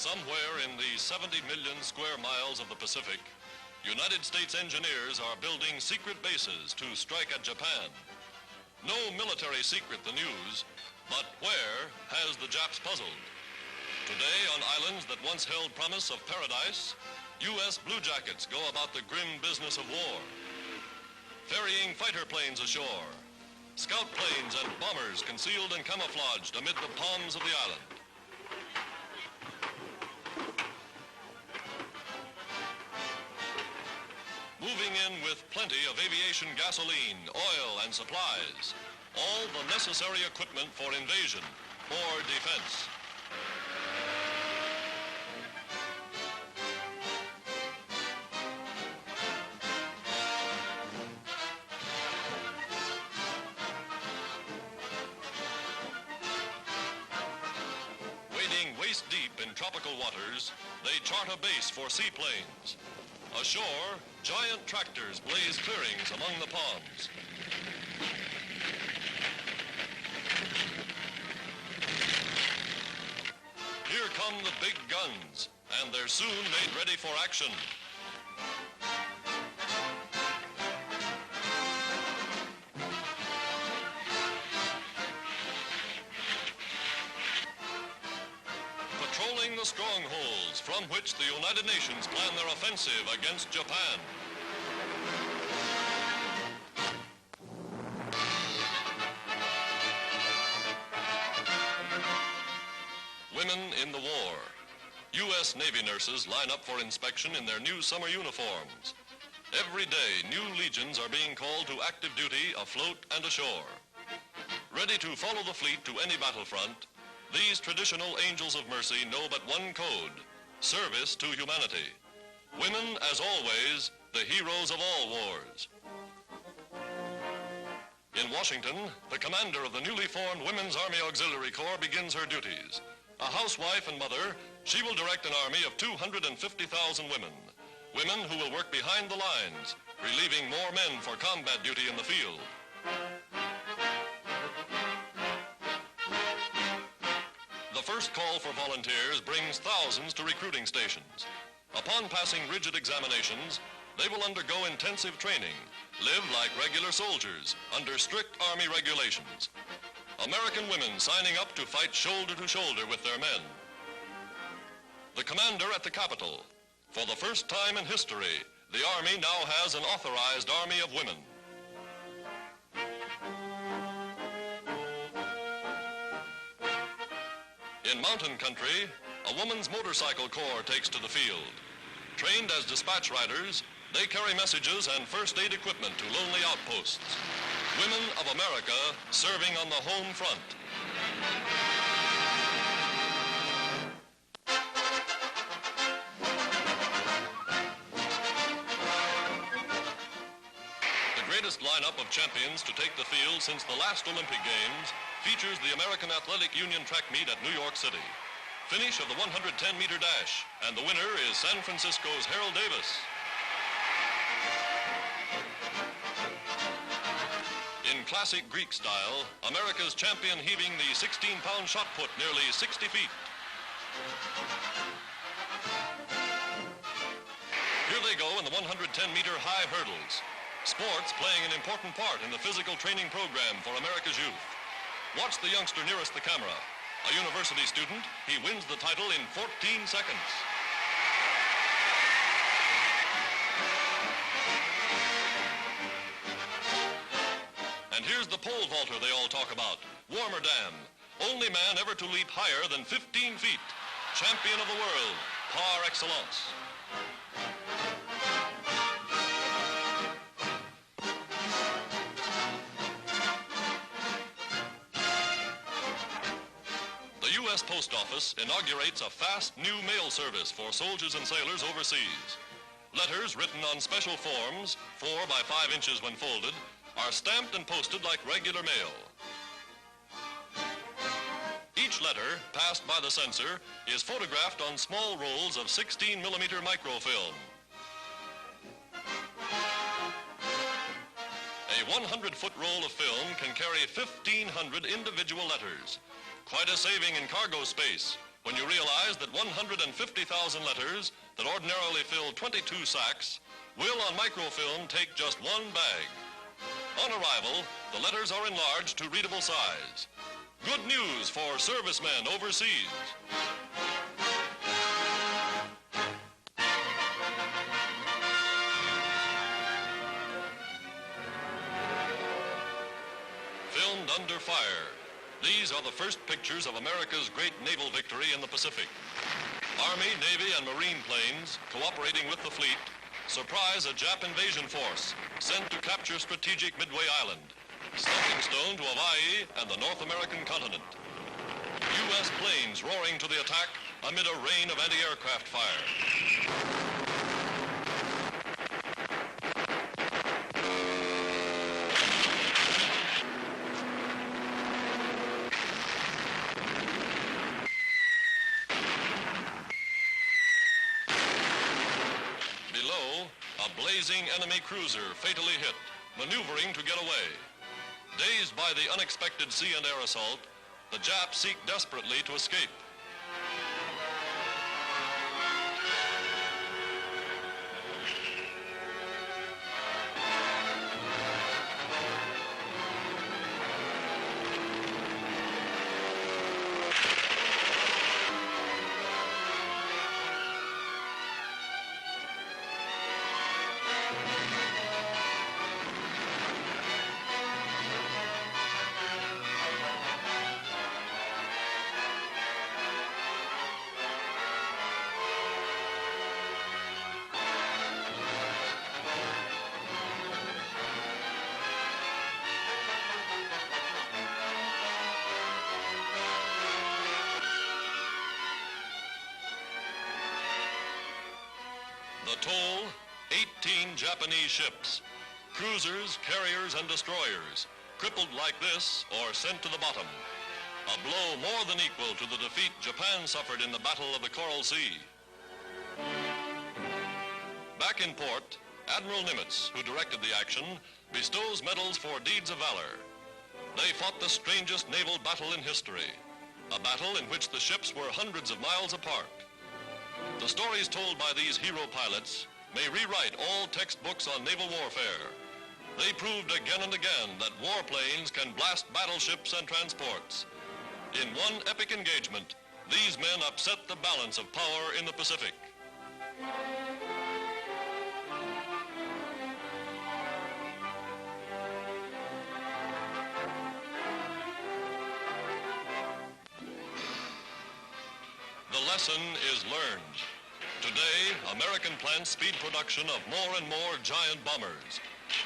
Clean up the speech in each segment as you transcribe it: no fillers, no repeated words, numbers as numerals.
Somewhere in the 70 million square miles of the Pacific, United States engineers are building secret bases to strike at Japan. No military secret, the news, but where has the Japs puzzled? Today, on islands that once held promise of paradise, U.S. bluejackets go about the grim business of war. Ferrying fighter planes ashore, scout planes and bombers concealed and camouflaged amid the palms of the island. Moving in with plenty of aviation gasoline, oil, and supplies. All the necessary equipment for invasion or defense. Wading waist deep in tropical waters, they chart a base for seaplanes. Ashore, giant tractors blaze clearings among the palms. Here come the big guns, and they're soon made ready for action. Patrolling the strongholds from which the United Nations plan their offensive against Japan. Women in the war. U.S. Navy nurses line up for inspection in their new summer uniforms. Every day, new legions are being called to active duty afloat and ashore. Ready to follow the fleet to any battlefront, these traditional angels of mercy know but one code: service to humanity. Women, as always, the heroes of all wars. In Washington, the commander of the newly formed Women's Army Auxiliary Corps begins her duties. A housewife and mother, she will direct an army of 250,000 women. Women who will work behind the lines, relieving more men for combat duty in the field. The first call for volunteers brings thousands to recruiting stations. Upon passing rigid examinations, they will undergo intensive training, live like regular soldiers under strict Army regulations. American women signing up to fight shoulder to shoulder with their men. The commander at the Capitol. For the first time in history, the Army now has an authorized army of women. In mountain country, a woman's motorcycle corps takes to the field. Trained as dispatch riders, they carry messages and first aid equipment to lonely outposts. Women of America serving on the home front. The greatest lineup of champions to take the field since the last Olympic Games features the American Athletic Union track meet at New York City. Finish of the 110-meter dash, and the winner is San Francisco's Harold Davis. In classic Greek style, America's champion heaving the 16-pound shot put nearly 60 feet. Here they go in the 110-meter high hurdles. Sports playing an important part in the physical training program for America's youth. Watch the youngster nearest the camera. A university student, he wins the title in 14 seconds. And here's the pole vaulter they all talk about, Warmer Dam. Only man ever to leap higher than 15 feet. Champion of the world, par excellence. The U.S. Post Office inaugurates a fast new mail service for soldiers and sailors overseas. Letters written on special forms, 4 by 5 inches when folded, are stamped and posted like regular mail. Each letter, passed by the censor, is photographed on small rolls of 16-millimeter microfilm. A 100-foot roll of film can carry 1,500 individual letters. Quite a saving in cargo space, when you realize that 150,000 letters that ordinarily fill 22 sacks will on microfilm take just one bag. On arrival, the letters are enlarged to readable size. Good news for servicemen overseas. Filmed under fire. These are the first pictures of America's great naval victory in the Pacific. Army, Navy, and Marine planes, cooperating with the fleet, surprise a Jap invasion force sent to capture strategic Midway Island, stepping stone to Hawaii and the North American continent. U.S. planes roaring to the attack amid a rain of anti-aircraft fire. A blazing enemy cruiser fatally hit, maneuvering to get away. Dazed by the unexpected sea and air assault, the Japs seek desperately to escape. The toll, 18 Japanese ships, cruisers, carriers, and destroyers, crippled like this or sent to the bottom. A blow more than equal to the defeat Japan suffered in the Battle of the Coral Sea. Back in port, Admiral Nimitz, who directed the action, bestows medals for deeds of valor. They fought the strangest naval battle in history, a battle in which the ships were hundreds of miles apart. The stories told by these hero pilots may rewrite all textbooks on naval warfare. They proved again and again that warplanes can blast battleships and transports. In one epic engagement, these men upset the balance of power in the Pacific. The lesson is learned. Today, American plants speed production of more and more giant bombers.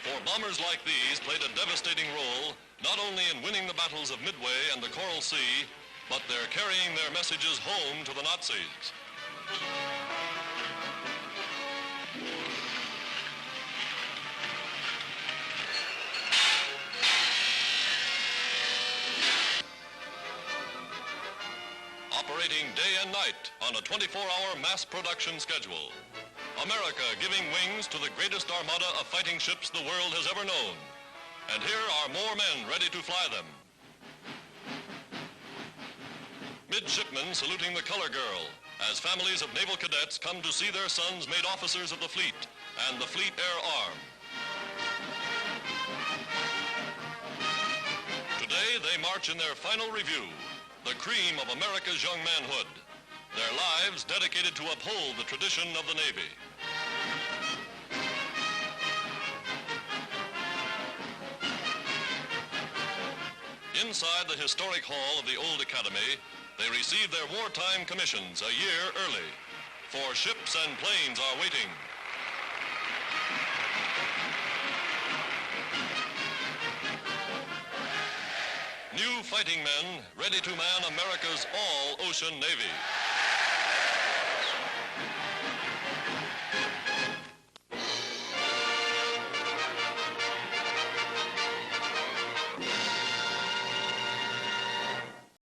For bombers like these played a devastating role not only in winning the battles of Midway and the Coral Sea, but they're carrying their messages home to the Nazis. Operating day and night on a 24-hour mass production schedule. America giving wings to the greatest armada of fighting ships the world has ever known. And here are more men ready to fly them. Midshipmen saluting the color girl as families of naval cadets come to see their sons made officers of the fleet and the Fleet Air Arm. Today they march in their final review, the cream of America's young manhood, their lives dedicated to uphold the tradition of the Navy. Inside the historic hall of the old academy, they receive their wartime commissions a year early. For ships and planes are waiting. New fighting men ready to man America's all-ocean Navy.